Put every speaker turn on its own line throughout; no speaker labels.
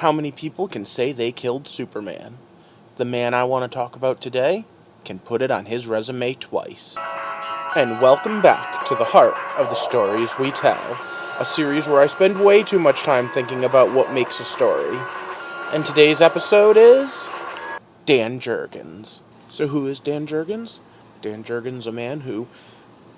How many people can say they killed Superman? The man I want to talk about today can put it on his resume twice. And welcome back to the heart of the stories we tell, a series where I spend way too much time thinking about what makes a story. And today's episode is Dan Jurgens. So who is Dan Jurgens? Dan Jurgens, a man who,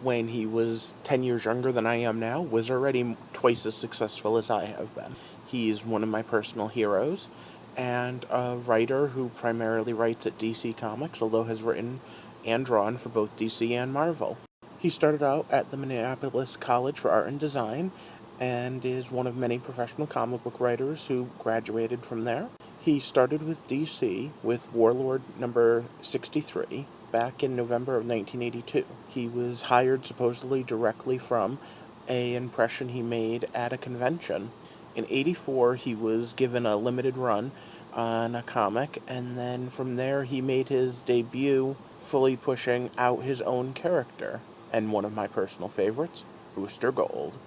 when he was 10 years younger than I am now, was already twice as successful as I have been. He's one of my personal heroes, and a writer who primarily writes at DC Comics, although has written and drawn for both DC and Marvel. He started out at the Minneapolis College for Art and Design, and is one of many professional comic book writers who graduated from there. He started with DC with Warlord number 63 back in November of 1982. He was hired supposedly directly from an impression he made at a convention. In 84, he was given a limited run on a comic, and then from there he made his debut fully pushing out his own character, and one of my personal favorites, Booster Gold.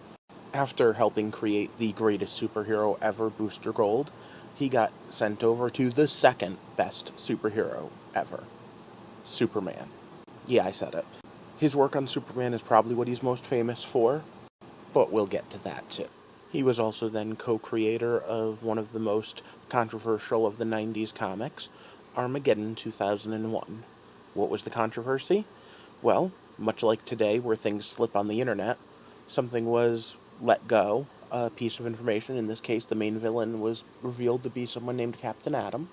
After helping create the greatest superhero ever, Booster Gold, he got sent over to the second best superhero ever, Superman. Yeah, I said it. His work on Superman is probably what he's most famous for, but we'll get to that too. He was also then co-creator of one of the most controversial of the 90s comics, Armageddon 2001. What was the controversy? Well, much like today where things slip on the internet, something was let go, a piece of information. In this case, the main villain was revealed to be someone named Captain Atom,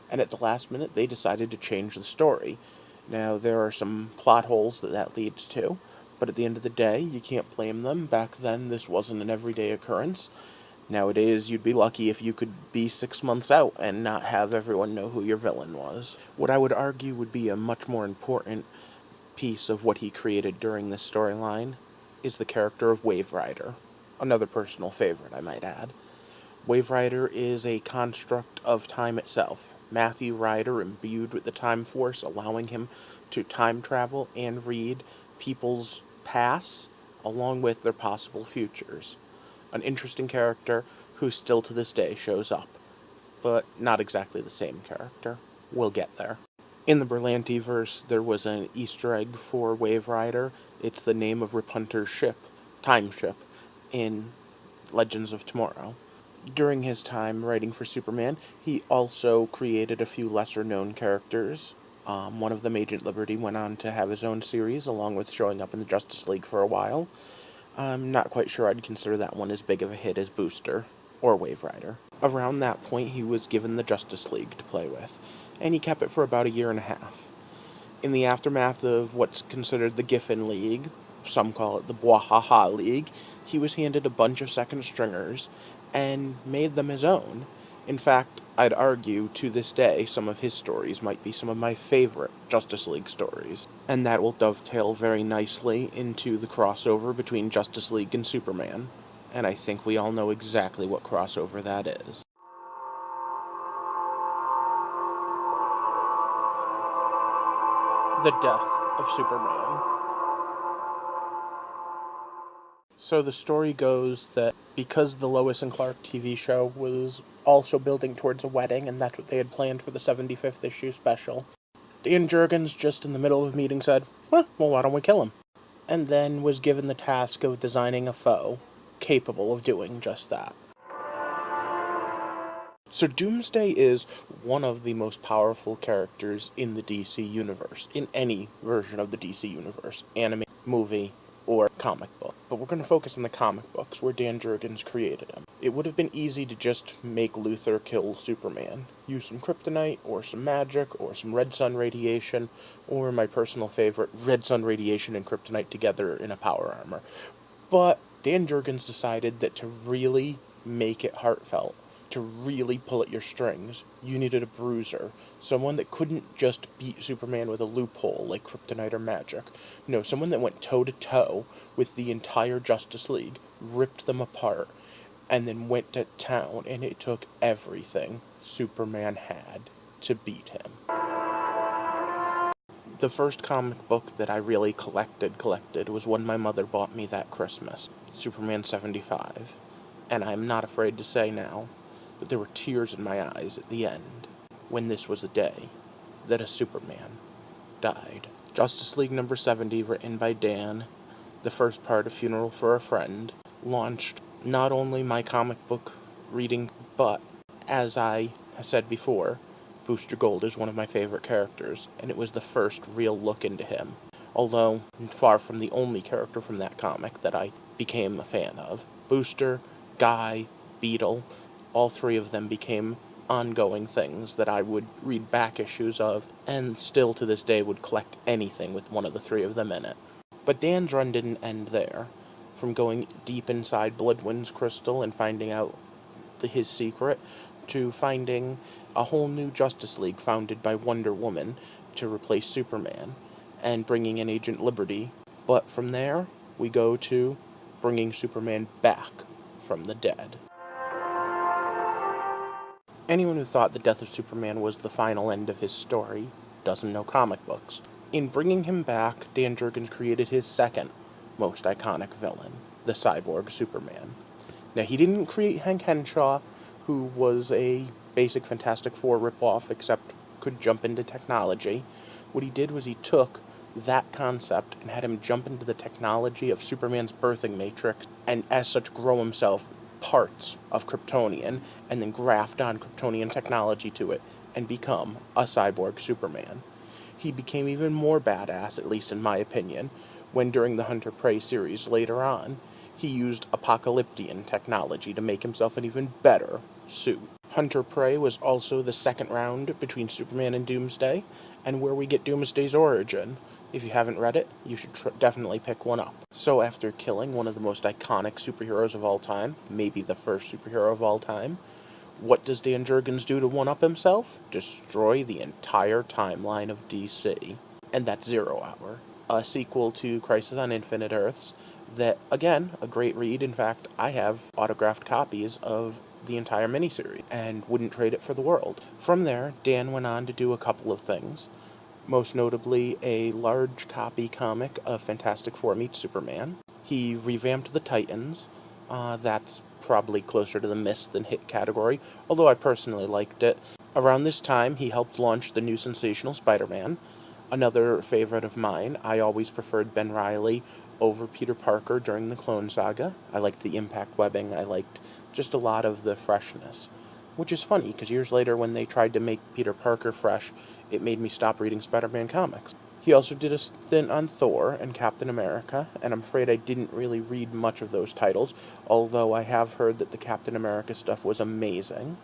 and at the last minute they decided to change the story. Now, there are some plot holes that leads to, but at the end of the day, you can't blame them. Back then, this wasn't an everyday occurrence. Nowadays, you'd be lucky if you could be 6 months out and not have everyone know who your villain was. What I would argue would be a much more important piece of what he created during this storyline is the character of Waverider. Another personal favorite, I might add. Waverider is a construct of time itself. Matthew Ryder imbued with the Time Force, allowing him to time travel and read people's pasts along with their possible futures. An interesting character who still to this day shows up, but not exactly the same character. We'll get there. In the Berlanti-verse, there was an Easter egg for Waverider. It's the name of Rip Hunter's ship, time ship, in Legends of Tomorrow. During his time writing for Superman, he also created a few lesser-known characters. One of them, Agent Liberty, went on to have his own series, along with showing up in the Justice League for a while. I'm not quite sure I'd consider that one as big of a hit as Booster or Waverider. Around that point, he was given the Justice League to play with, and he kept it for about a year and a half. In the aftermath of what's considered the Giffen League, some call it the Bwahaha League, he was handed a bunch of second stringers and made them his own. In fact, I'd argue, to this day, some of his stories might be some of my favorite Justice League stories. And that will dovetail very nicely into the crossover between Justice League and Superman. And I think we all know exactly what crossover that is. The death of Superman. So the story goes that because the Lois and Clark TV show was also building towards a wedding, and that's what they had planned for the 75th issue special, Dan Jurgens, just in the middle of a meeting, said, well, why don't we kill him? And then was given the task of designing a foe capable of doing just that. So Doomsday is one of the most powerful characters in the DC universe, in any version of the DC universe, anime, movie, or comic book. But we're going to focus on the comic books, where Dan Jurgens created him. It would have been easy to just make Luthor kill Superman. Use some kryptonite, or some magic, or some red sun radiation, or my personal favorite, red sun radiation and kryptonite together in a power armor. But Dan Jurgens decided that to really make it heartfelt, to really pull at your strings, you needed a bruiser. Someone that couldn't just beat Superman with a loophole like kryptonite or magic. No, someone that went toe-to-toe with the entire Justice League, ripped them apart, and then went to town, and it took everything Superman had to beat him. The first comic book that I really collected was one my mother bought me that Christmas, Superman 75. And I'm not afraid to say now but there were tears in my eyes at the end when this was a day that a Superman died. Justice League number 70, written by Dan, the first part of Funeral for a Friend, launched not only my comic book reading, but, as I said before, Booster Gold is one of my favorite characters, and it was the first real look into him. Although, far from the only character from that comic that I became a fan of. Booster, Guy, Beetle, all three of them became ongoing things that I would read back issues of, and still to this day would collect anything with one of the three of them in it. But Dan's run didn't end there. From going deep inside Bloodwind's crystal and finding out his secret, to finding a whole new Justice League founded by Wonder Woman to replace Superman, and bringing in Agent Liberty. But from there, we go to bringing Superman back from the dead. Anyone who thought the death of Superman was the final end of his story doesn't know comic books. In bringing him back, Dan Jurgens created his second most iconic villain, the Cyborg Superman. Now, he didn't create Hank Henshaw, who was a basic Fantastic Four ripoff, except could jump into technology. What he did was he took that concept and had him jump into the technology of Superman's birthing matrix, and as such grow himself parts of Kryptonian, and then graft on Kryptonian technology to it, and become a Cyborg Superman. He became even more badass, at least in my opinion, when during the Hunter-Prey series later on, he used Apocalyptian technology to make himself an even better suit. Hunter-Prey was also the second round between Superman and Doomsday, and where we get Doomsday's origin. If you haven't read it, you should definitely pick one up. So after killing one of the most iconic superheroes of all time, maybe the first superhero of all time, what does Dan Jurgens do to one-up himself? Destroy the entire timeline of DC. And that's Zero Hour, a sequel to Crisis on Infinite Earths that, again, a great read. In fact, I have autographed copies of the entire miniseries and wouldn't trade it for the world. From there, Dan went on to do a couple of things, most notably a large copy comic of Fantastic Four meets Superman. He revamped the Titans. That's probably closer to the miss than hit category, although I personally liked it. Around this time, he helped launch the new Sensational Spider-Man, another favorite of mine. I always preferred Ben Reilly over Peter Parker during the Clone Saga. I liked the impact webbing. I liked just a lot of the freshness. Which is funny, because years later when they tried to make Peter Parker fresh, it made me stop reading Spider-Man comics. He also did a stint on Thor and Captain America, and I'm afraid I didn't really read much of those titles, although I have heard that the Captain America stuff was amazing.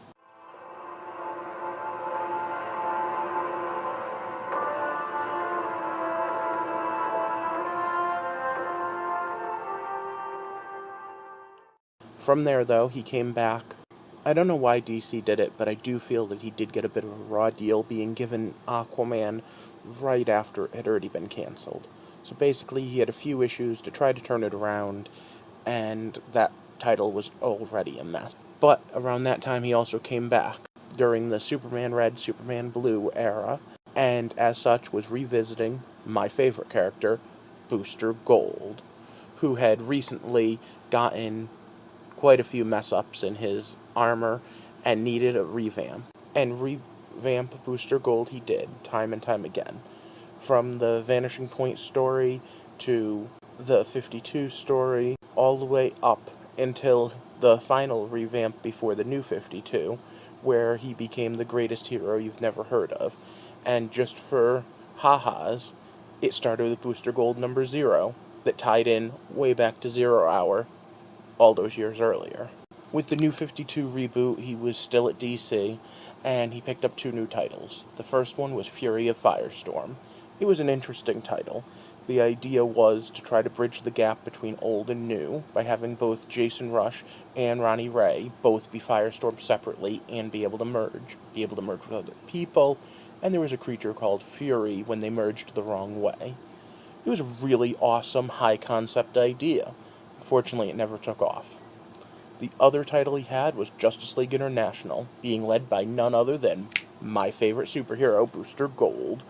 From there, though, he came back. I don't know why DC did it, but I do feel that he did get a bit of a raw deal being given Aquaman right after it had already been canceled. So basically, he had a few issues to try to turn it around, and that title was already a mess. But around that time, he also came back during the Superman Red, Superman Blue era, and as such was revisiting my favorite character, Booster Gold, who had recently gotten quite a few mess-ups in his armor and needed a revamp. And revamp Booster Gold he did, time and time again. From the Vanishing Point story to the 52 story, all the way up until the final revamp before the new 52, where he became the greatest hero you've never heard of. And just for ha-has, it started with Booster Gold number 0, that tied in way back to Zero Hour, all those years earlier. With the new 52 reboot, he was still at DC, and he picked up 2 new titles. The first one was Fury of Firestorm. It was an interesting title. The idea was to try to bridge the gap between old and new by having both Jason Rush and Ronnie Ray both be Firestorm separately and be able to merge with other people, and there was a creature called Fury when they merged the wrong way. It was a really awesome, high-concept idea. Unfortunately, it never took off. The other title he had was Justice League International, being led by none other than my favorite superhero, Booster Gold.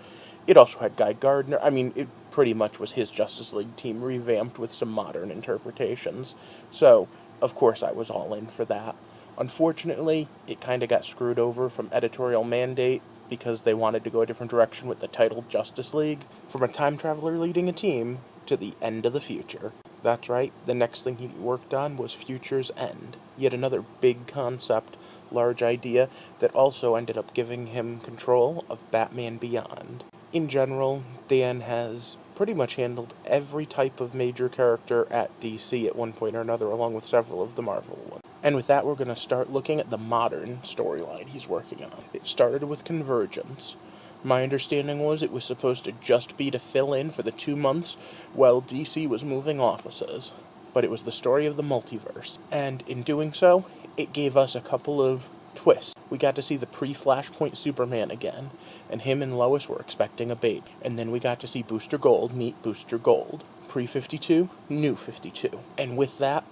It also had Guy Gardner. It pretty much was his Justice League team revamped with some modern interpretations. So, of course, I was all in for that. Unfortunately, it kind of got screwed over from editorial mandate because they wanted to go a different direction with the title Justice League, from a time traveler leading a team to the end of the future. That's right, the next thing he worked on was Future's End, yet another big concept, large idea that also ended up giving him control of Batman Beyond. In general, Dan has pretty much handled every type of major character at DC at one point or another, along with several of the Marvel ones. And with that, we're going to start looking at the modern storyline he's working on. It started with Convergence. My understanding was it was supposed to just be to fill in for the 2 months while DC was moving offices. But it was the story of the multiverse. And in doing so, it gave us a couple of twists. We got to see the pre-Flashpoint Superman again, and him and Lois were expecting a baby. And then we got to see Booster Gold meet Booster Gold. Pre-52, New 52. And with that,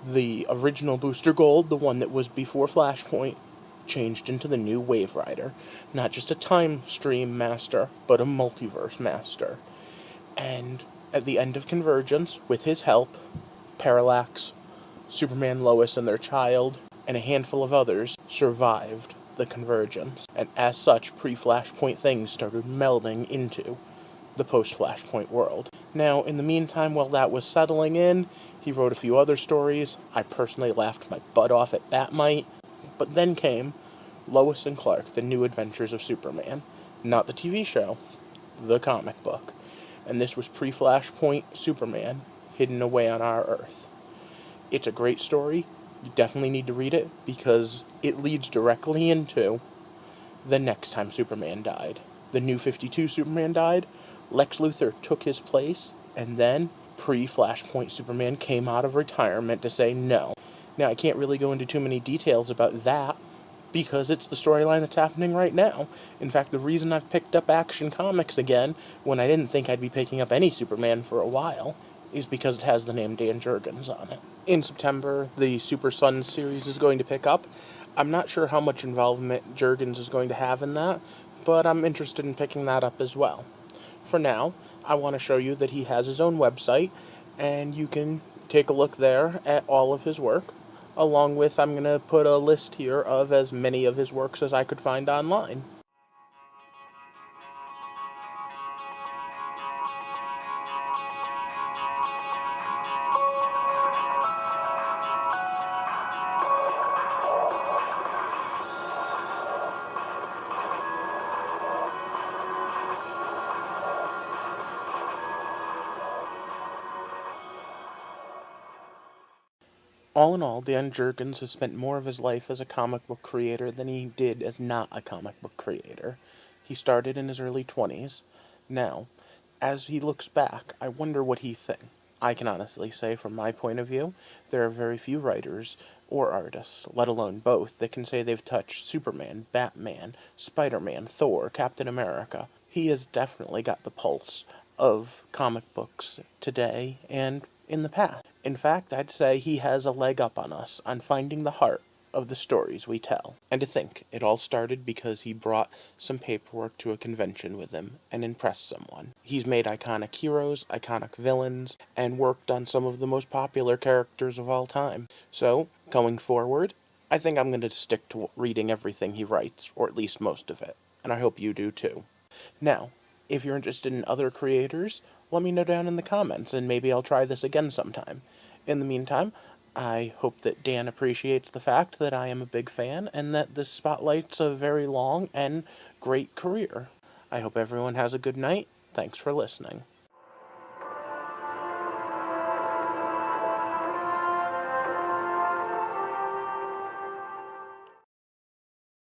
the original Booster Gold, the one that was before Flashpoint, changed into the new Waverider. Not just a time stream master, but a multiverse master. And at the end of Convergence, with his help, Parallax, Superman, Lois, and their child, and a handful of others survived the Convergence. And as such, pre-Flashpoint things started melding into the post-Flashpoint world. Now, in the meantime, while that was settling in, he wrote a few other stories. I personally laughed my butt off at Batmite. But then came Lois and Clark, The New Adventures of Superman. Not the TV show, the comic book. And this was pre-Flashpoint Superman, hidden away on our Earth. It's a great story. You definitely need to read it, because it leads directly into the next time Superman died. The New 52 Superman died, Lex Luthor took his place, and then pre-Flashpoint Superman came out of retirement to say no. Now, I can't really go into too many details about that, because it's the storyline that's happening right now. In fact, the reason I've picked up Action Comics again, when I didn't think I'd be picking up any Superman for a while, is because it has the name Dan Jurgens on it. In September, the Super Sons series is going to pick up. I'm not sure how much involvement Jurgens is going to have in that, but I'm interested in picking that up as well. For now, I want to show you that he has his own website, and you can take a look there at all of his work. Along with, I'm going to put a list here of as many of his works as I could find online. All in all, Dan Jurgens has spent more of his life as a comic book creator than he did as not a comic book creator. He started in his early 20s. Now, as he looks back, I wonder what he thinks. I can honestly say, from my point of view, there are very few writers or artists, let alone both, that can say they've touched Superman, Batman, Spider-Man, Thor, Captain America. He has definitely got the pulse of comic books today and in the past. In fact, I'd say he has a leg up on us on finding the heart of the stories we tell. And to think, it all started because he brought some paperwork to a convention with him and impressed someone. He's made iconic heroes, iconic villains, and worked on some of the most popular characters of all time. So, going forward, I think I'm going to stick to reading everything he writes, or at least most of it. And I hope you do too. Now, if you're interested in other creators, let me know down in the comments, and maybe I'll try this again sometime. In the meantime, I hope that Dan appreciates the fact that I am a big fan, and that this spotlight's a very long and great career. I hope everyone has a good night. Thanks for listening.